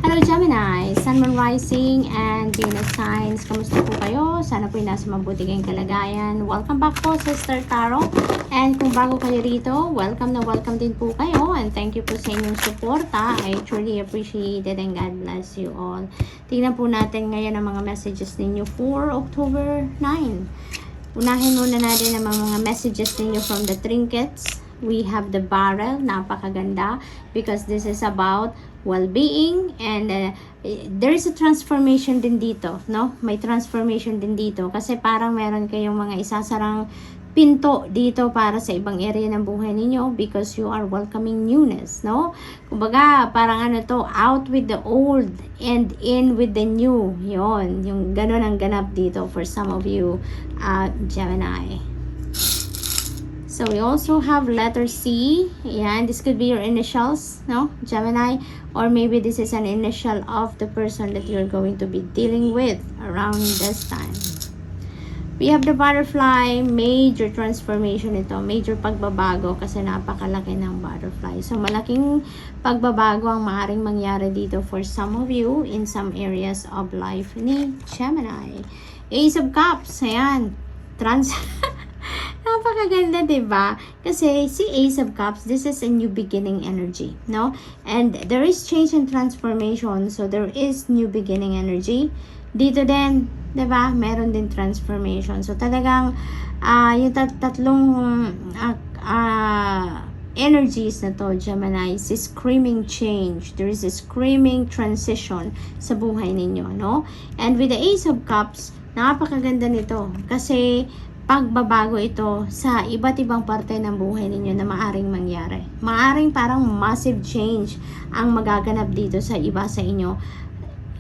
Hello Gemini, Sun, Moon, Rising, and Venus signs. Kamusta po kayo? Sana po nasa mabuti kayong kalagayan. Welcome back po sa Star Tarot. And kung bago kayo rito, welcome na welcome din po kayo. And thank you po sa inyong suporta. I truly appreciate it and God bless you all. Tingnan po natin ngayon ang mga messages ninyo for October 9. Unahin muna natin ang mga messages ninyo from the trinkets. We have the barrel, napakaganda because this is about well-being and there is a transformation din dito, no? May transformation din dito kasi parang meron kayong mga isasarang pinto dito para sa ibang area ng buhay ninyo because you are welcoming newness, no? Kumbaga, parang ano to, out with the old and in with the new. Yon, yung ganun ang ganap dito for some of you, Gemini. So we also have letter C. Yan, this could be your initials, no, Gemini, or maybe this is an initial of the person that you're going to be dealing with around this time. We have the butterfly, major transformation ito, major pagbabago kasi napakalaki ng butterfly. So malaking pagbabago ang maaaring mangyari dito for some of you in some areas of life ni Gemini. Ace of Cups, ayan, napakaganda, diba? Kasi si Ace of Cups, this is a new beginning energy, no? And there is change and transformation, so there is new beginning energy. Dito din, diba? Meron din transformation. So talagang yung tatlong energies na to, Gemini, is screaming change. There is a screaming transition sa buhay ninyo, no? And with the Ace of Cups, napakaganda nito kasi pagbabago ito sa iba't ibang parte ng buhay ninyo na maaring mangyari. Maaring parang massive change ang magaganap dito sa iba sa inyo.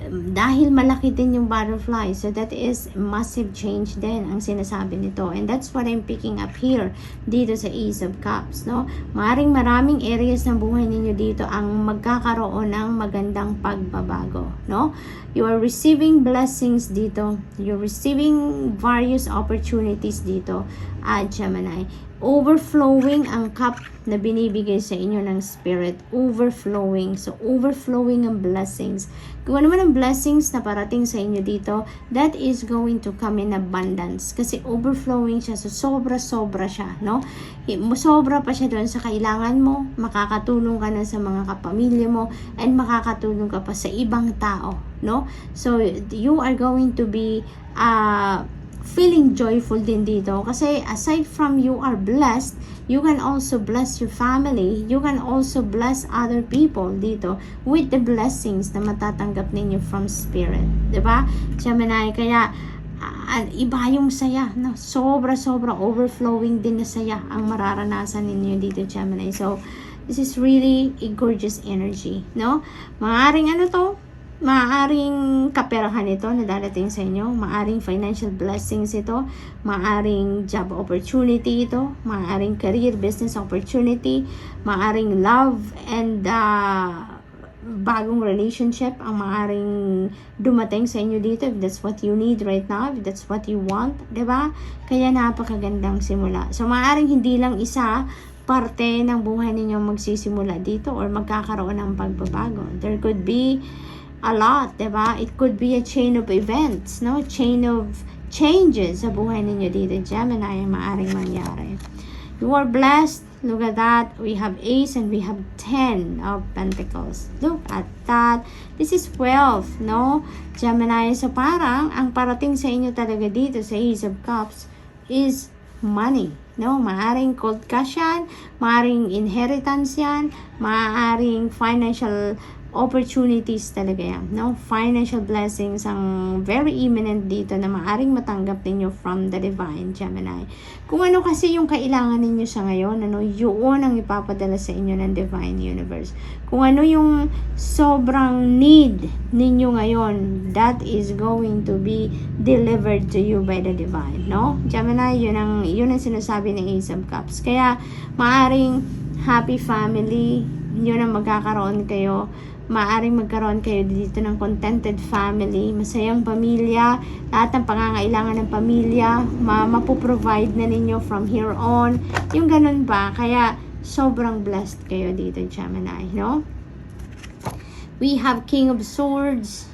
Dahil malaki din yung butterfly. So that is massive change din ang sinasabi nito. And that's what I'm picking up here dito sa Ace of Cups, no? Maaring maraming areas ng buhay ninyo dito ang magkakaroon ng magandang pagbabago, no? You are receiving blessings dito. You're receiving various opportunities dito, Gemini. Overflowing ang cup na binibigay sa inyo ng spirit. Overflowing. So, overflowing ang blessings. Kung ano man ang blessings na parating sa inyo dito, that is going to come in abundance. Kasi overflowing siya. So, sobra-sobra siya, no? Sobra pa siya doon sa kailangan mo. Makakatulong ka na sa mga kapamilya mo. And makakatulong ka pa sa ibang tao, no? So, you are going to be feeling joyful din dito kasi aside from you are blessed, you can also bless your family, you can also bless other people dito with the blessings na matatanggap ninyo from spirit, diba, Gemini? Kaya iba yung saya, no? Sobra overflowing din na saya ang mararanasan ninyo dito, Gemini. So this is really a gorgeous energy, no? Maaring ano to, maaring kaperahan ito na darating sa inyo, maaring financial blessings ito, maaring job opportunity ito, maaring career business opportunity, maaring love and bagong relationship ang maaring dumating sa inyo dito if that's what you need right now, if that's what you want, diba? Kaya napakagandang simula. So maaring hindi lang isa parte ng buhay ninyo magsisimula dito or magkakaroon ng pagbabago. There could be a lot, diba? It could be a chain of events, no? Chain of changes sa buhay ninyo dito, Gemini, ang maaring mangyari. You are blessed. Look at that. We have Ace and we have 10 of Pentacles. Look at that. This is wealth, no? Gemini, so parang ang parating sa inyo talaga dito sa Ace of Cups is money, no? Maaring cold cash yan, maaring inheritance yan, maaring financial opportunities talaga yan, no? Financial blessings ang very imminent dito na maaring matanggap ninyo from the divine, Gemini. Kung ano kasi yung kailangan ninyo sa ngayon, ano, yun ang ipapadala sa inyo ng divine universe. Kung ano yung sobrang need ninyo ngayon, that is going to be delivered to you by the divine, no? Gemini, yun ang sinasabi ng Ace of Cups. Kaya maaring happy family, yun ang magkakaroon kayo. Maaring magkaroon kayo dito ng contented family, masayang pamilya, lahat ng pangangailangan ng pamilya, mapoprovide na ninyo from here on. Yung ganun ba? Kaya sobrang blessed kayo dito, Gemini, no? We have King of Swords.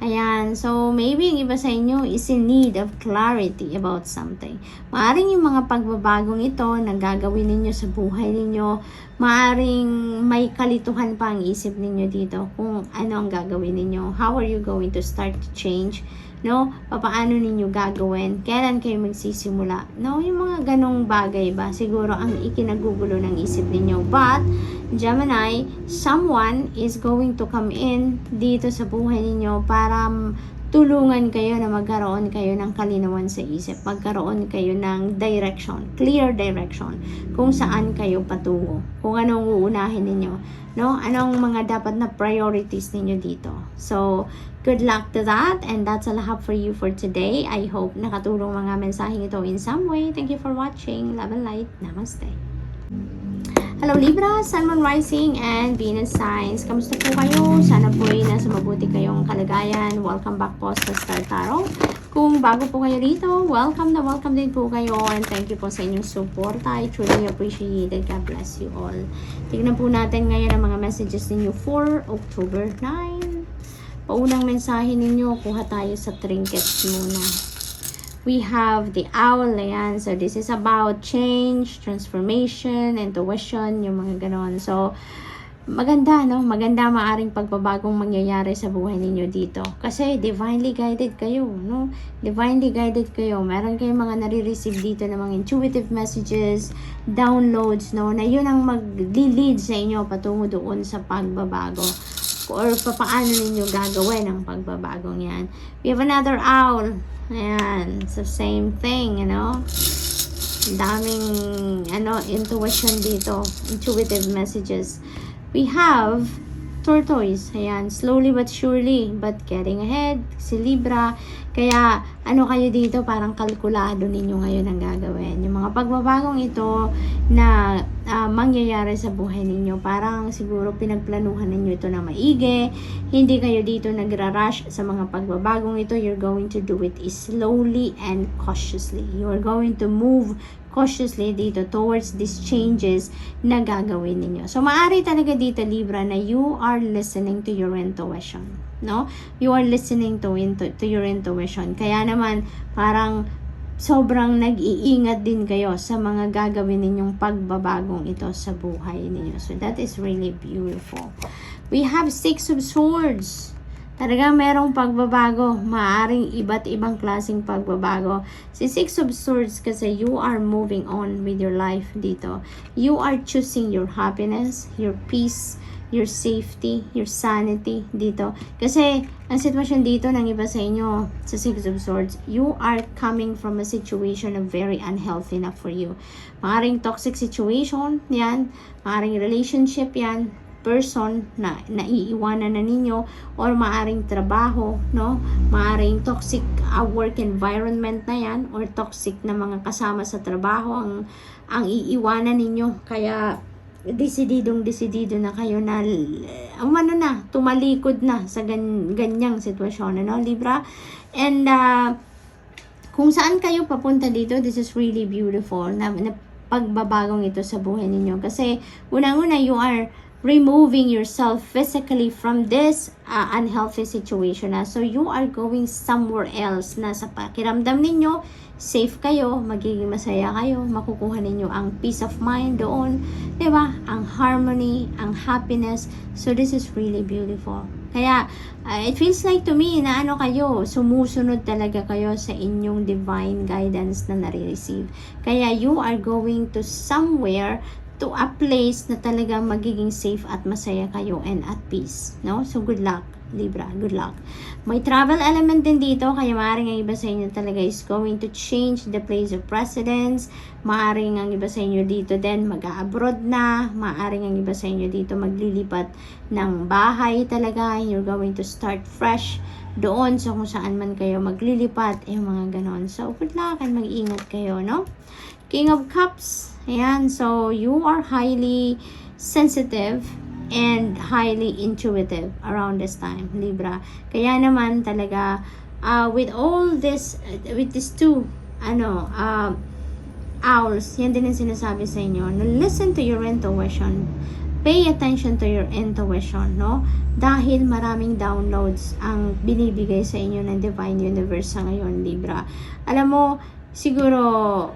Ayan, so maybe yung iba sa inyo is in need of clarity about something. Maaring yung mga pagbabagong ito na gagawin ninyo sa buhay ninyo, maaring may kalituhan pa ang isip ninyo dito kung ano ang gagawin ninyo. How are you going to start to change? No? Paano ninyo gagawin? Kailan kayo magsisimula? No? Yung mga ganong bagay ba? Siguro ang ikinagugulo ng isip ninyo. But, Gemini, someone is going to come in dito sa buhay ninyo para tulungan kayo na magkaroon kayo ng kalinawan sa isip. Magkaroon kayo ng direction, clear direction, kung saan kayo patungo. Kung anong uunahin ninyo. No? Anong mga dapat na priorities ninyo dito. So, good luck to that, and that's all I have for you for today. I hope nakatulong mga mensaheng ito in some way. Thank you for watching. Love and light. Namaste. Hello Libra, Sun, Moon, Rising, and Venus signs. Kamusta po kayo? Sana po ay nasa mabuti kayong kalagayan. Welcome back po sa Star Tarot. Kung bago po kayo dito, welcome na welcome din po kayo. And thank you po sa inyong support. I truly appreciate it. God bless you all. Tignan po natin ngayon ang mga messages ninyo for October 9. Paunang mensahe ninyo, kuha tayo sa trinkets muna. We have the owl, ayan. So, this is about change, transformation, intuition, yung mga ganon. So, maganda, no? Maganda maaring pagbabagong mangyayari sa buhay ninyo dito. Kasi, divinely guided kayo, no? Divinely guided kayo. Meron kayong mga nare-receive dito ng mga intuitive messages, downloads, no? Na yun ang mag-lead sa inyo patungo doon sa pagbabago. Or paano ninyo gagawin ang pagbabagong yan. We have another owl. Ayan. So, same thing, you know. Daming, intuition dito. Intuitive messages. We have tortoise. Ayan. Slowly but surely, but getting ahead. Si Libra. Kaya, kayo dito, parang kalkulado ninyo ngayon ang gagawin. Yung mga pagbabagong ito na mangyayari sa buhay ninyo, parang siguro pinagplanuhan ninyo ito na maigi. Hindi kayo dito nagra-rush sa mga pagbabagong ito. You're going to do it slowly and cautiously. You're going to move cautiously dito towards these changes na gagawin ninyo. So, maaari talaga dito, Libra, na you are listening to your intuition. No? You are listening to your intuition. Kaya naman, parang sobrang nag-iingat din kayo sa mga gagawin ninyong pagbabagong ito sa buhay ninyo. So, that is really beautiful. We have Six of Swords. Talagang merong pagbabago. Maaring iba't ibang klaseng pagbabago. Si Six of Swords kasi you are moving on with your life dito. You are choosing your happiness, your peace, your safety, your sanity dito. Kasi ang sitwasyon dito ng iba sa inyo sa Six of Swords, you are coming from a situation of very unhealthy na for you. Maaring toxic situation, yan. Maaring relationship, yan. Person na naiiwanan na ninyo, or maaring trabaho, no? Maaring toxic work environment na yan, or toxic na mga kasama sa trabaho ang iiwanan ninyo. Kaya desidido na kayo na tumalikod na sa ganyang sitwasyon, no, Libra? And kung saan kayo papunta dito, this is really beautiful na pagbabagong ito sa buhay ninyo. Kasi unang-una, you are removing yourself physically from this unhealthy situation. So, you are going somewhere else na sa pakiramdam ninyo, safe kayo, magiging masaya kayo, makukuha ninyo ang peace of mind doon, diba? Ang harmony, ang happiness. So, this is really beautiful. Kaya, it feels like to me na kayo, sumusunod talaga kayo sa inyong divine guidance na nare-receive. Kaya, you are going to somewhere, to a place na talagang magiging safe at masaya kayo and at peace, no? So, good luck, Libra. Good luck. May travel element din dito, kaya maaaring ang iba sa inyo talaga is going to change the place of residence. Maaaring ang iba sa inyo dito din mag-abroad na. Maaaring ang iba sa inyo dito maglilipat ng bahay talaga. You're going to start fresh doon sa kung saan man kayo maglilipat, yung mga ganon. So, good luck and mag-ingat kayo, no? King of Cups. Ayan, so you are highly sensitive and highly intuitive around this time, Libra. Kaya naman talaga, with all this, with these two, owls, yan din ang sinasabi sa inyo. Listen to your intuition. pay attention to your intuition, no? Dahil maraming downloads ang binibigay sa inyo ng Divine Universe sa ngayon, Libra. Alam mo, siguro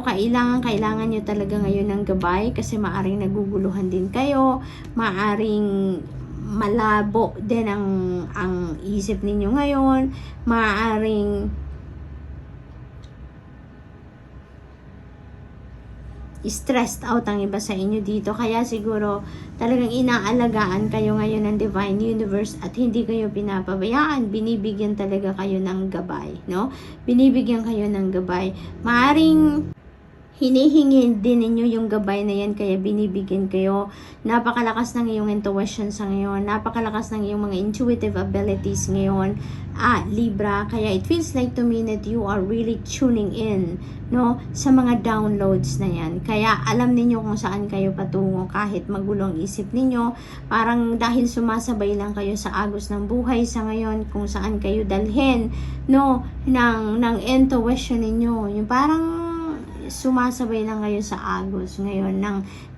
kailangan nyo talaga ngayon ng gabay kasi maaring naguguluhan din kayo, maaring malabo din ang isip ninyo ngayon, maaring stressed out ang iba sa inyo dito. Kaya siguro talagang inaalagaan kayo ngayon ng Divine Universe at hindi kayo pinapabayaan. Binibigyan talaga kayo ng gabay, no? Binibigyan kayo ng gabay. Maaring hinihingi din ninyo yung gabay na yan kaya binibigyan kayo. Napakalakas ng iyong intuition sa ngayon. Napakalakas ng iyong mga intuitive abilities ngayon. Libra, kaya it feels like to me that you are really tuning in, no, sa mga downloads na yan. Kaya alam ninyo kung saan kayo patungo kahit magulong isip ninyo. Parang dahil sumasabay lang kayo sa agos ng buhay sa ngayon, kung saan kayo dalhin, no, ng intuition ninyo. Yung parang sumasabay lang kayo sa agos ngayon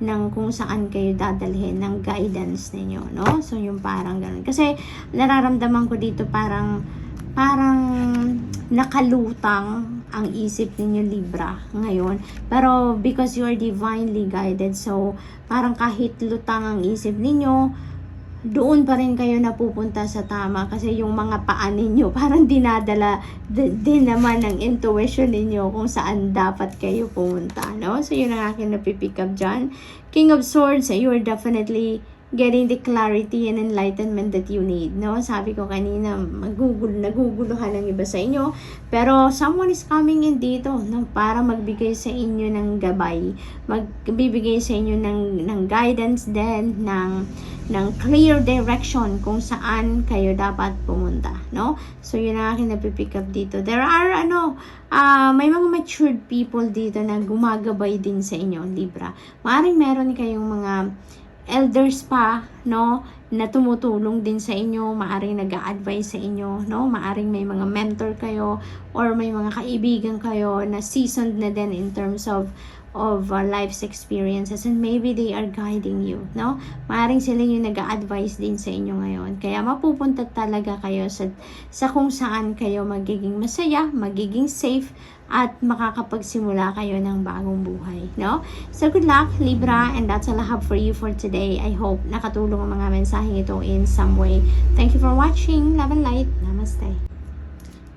ng kung saan kayo dadalhin ng guidance ninyo, no? So yung parang ganun. Kasi nararamdaman ko dito parang nakalutang ang isip ninyo, Libra, ngayon. Pero because you are divinely guided, so parang kahit lutang ang isip ninyo, doon pa rin kayo napupunta sa tama kasi yung mga paa ninyo parang dinadala din naman ng intuition ninyo kung saan dapat kayo pumunta, no? So yun ang akin napipick up dyan. King of Swords, you're definitely getting the clarity and enlightenment that you need, no? Sabi ko kanina, naguguluhan ang iba sa inyo, pero someone is coming in dito, no? Para magbigay sa inyo ng gabay, magbibigay sa inyo ng guidance din, ng clear direction kung saan kayo dapat pumunta, no? So yun ang aking napipick up dito. There are may mga matured people dito na gumagabay din sa inyo, Libra. Maaaring meron kayong mga elders pa, no, na tumutulong din sa inyo, maaring nag-a-advise sa inyo, no, maaring may mga mentor kayo or may mga kaibigan kayo na seasoned na din in terms of life's experiences, and maybe they are guiding you, no? Maaring sila yung nag-a-advise din sa inyo ngayon. Kaya mapupunta talaga kayo sa kung saan kayo magiging masaya, magiging safe, at makakapagsimula kayo ng bagong buhay, no? So good luck, Libra, and that's all I have for you for today. I hope nakatulong ang mga mensaheng ito in some way. Thank you for watching. Love and light. Namaste.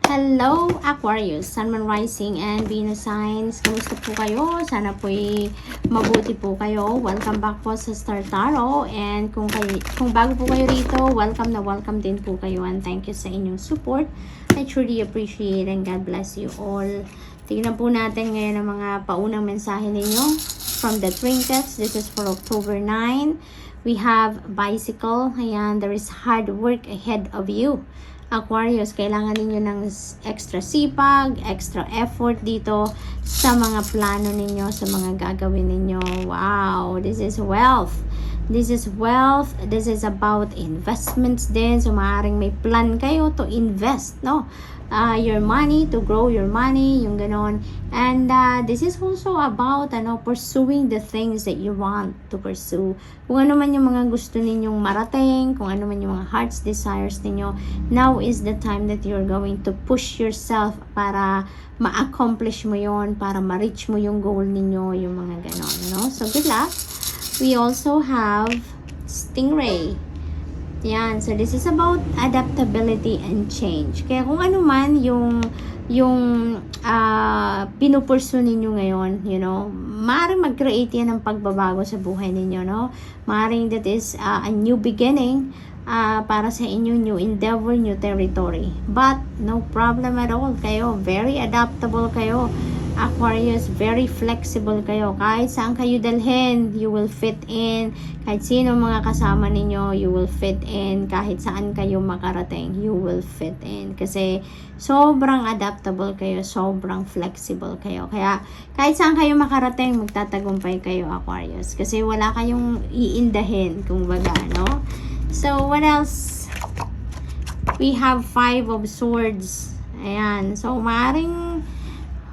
Hello, Aquarius, Sun, Moon, Rising, and Venus signs. Kamusta po kayo? Sana po'y mabuti po kayo. Welcome back po sa Star Tarot. And kung bago po kayo rito, welcome na welcome din po kayo. And thank you sa inyong support. I truly appreciate and God bless you all. Tingnan po natin ngayon ang mga paunang mensahe ninyo from the trinkets. This is for October 9. We have bicycle. Ayan, there is hard work ahead of you. Aquarius, kailangan ninyo ng extra sipag, extra effort dito sa mga plano ninyo, sa mga gagawin ninyo. Wow, this is wealth. This is wealth. This is about investments din. So, maaaring may plan kayo to invest, no? Your money, to grow your money, yung ganon. And this is also about pursuing the things that you want to pursue. Kung ano man yung mga gusto ninyong marating, kung ano man yung mga heart's desires ninyo, now is the time that you're going to push yourself para ma-accomplish mo yon, para ma-reach mo yung goal ninyo, yung mga ganon, no? So, good luck. We also have Stingray. Yan. So, this is about adaptability and change. Kaya kung ano man yung pinupursu ninyo ngayon, maaaring mag-create yan ng pagbabago sa buhay ninyo, no? Maaaring that is a new beginning para sa inyo, new endeavor, new territory. But, no problem at all. Kayo, very adaptable kayo. Aquarius, very flexible kayo. Kahit saan kayo dalhin, you will fit in. Kahit sino mga kasama ninyo, you will fit in. Kahit saan kayo makarating, you will fit in. Kasi sobrang adaptable kayo, sobrang flexible kayo. Kaya kahit saan kayo makarating, magtatagumpay kayo, Aquarius. Kasi wala kayong iindahin, kung baga, no? So, what else? We have 5 of Swords. Ayan. So, maaaring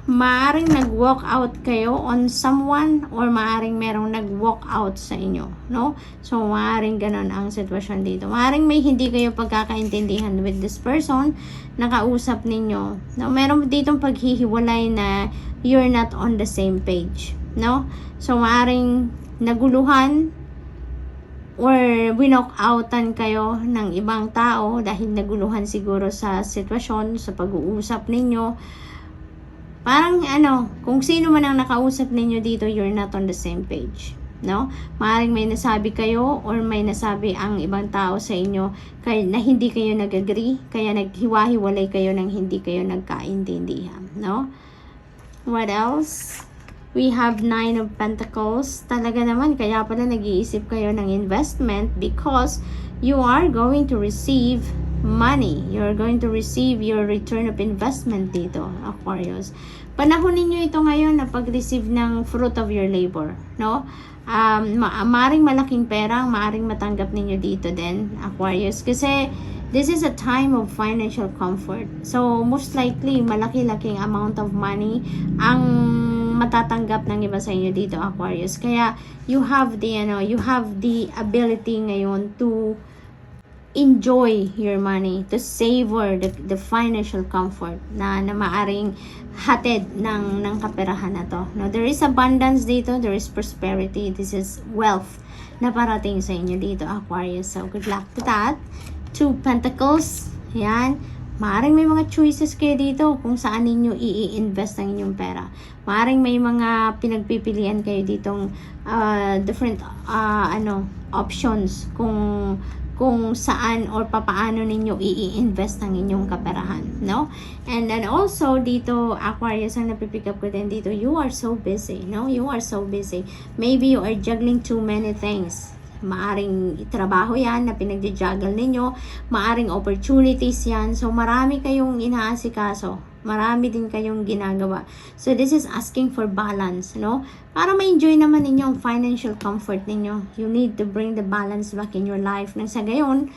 maaring nag-walk out kayo on someone or maaring merong nag-walk out sa inyo, no? So, maaring ganun ang sitwasyon dito. Maaring may hindi kayo pagkakaintindihan with this person na kausap ninyo. No? Meron ditong paghihiwalay na you're not on the same page, no? So, maaring naguluhan or winock-outan kayo ng ibang tao dahil naguluhan siguro sa sitwasyon, sa pag-uusap ninyo. Parang kung sino man ang nakausap ninyo dito, you're not on the same page, no? Maaaring may nasabi kayo or may nasabi ang ibang tao sa inyo na hindi kayo nag-agree, kaya naghiwa-hiwalay kayo ng hindi kayo nagkaintindihan, no? What else? We have 9 of Pentacles. Talaga naman, kaya pala nag-iisip kayo ng investment because you are going to receive money. You're going to receive your return of investment dito, Aquarius. Panahon ninyo ito ngayon na pag-receive ng fruit of your labor, no? Maaring malaking pera, maaring matanggap ninyo dito din, Aquarius. Kasi this is a time of financial comfort. So, most likely, malaki-laking amount of money ang matatanggap ng iba sa inyo dito, Aquarius. Kaya, you have the ability ngayon to enjoy your money, to savor the financial comfort na maaring hatid ng kaperahan na to. No, there is abundance dito, there is prosperity, this is wealth na parating sa inyo dito, Aquarius. So, good luck to that. 2 Pentacles, yan. Maaring may mga choices kayo dito kung saan ninyo i-invest ang inyong pera. Maaring may mga pinagpipilian kayo ditong different options kung saan or papaano ninyo i-invest ang inyong kaperahan, no? And then also dito, Aquarius, ang napipick up ko din dito, you are so busy, no? You are so busy. Maybe you are juggling too many things. Maaring trabaho yan na pinag-juggle ninyo, maaring opportunities yan. So, marami kayong inaasikaso. Marami din kayong ginagawa. So, this is asking for balance, no? Para ma-enjoy naman ninyo ang financial comfort ninyo. You need to bring the balance back in your life. Nang sa gayon,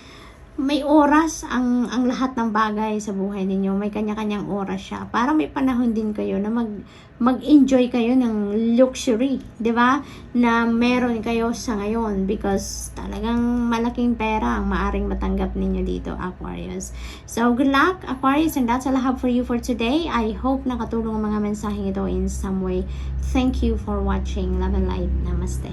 may oras ang lahat ng bagay sa buhay ninyo. May kanya-kanyang oras siya. Para may panahon din kayo na mag-enjoy kayo ng luxury, 'di ba? Na meron kayo sa ngayon because talagang malaking pera ang maaring matanggap ninyo dito, Aquarius. So, good luck, Aquarius, and that's all I have for you for today. I hope nakatulong ang mga mensaheng ito in some way. Thank you for watching. Love and light. Namaste.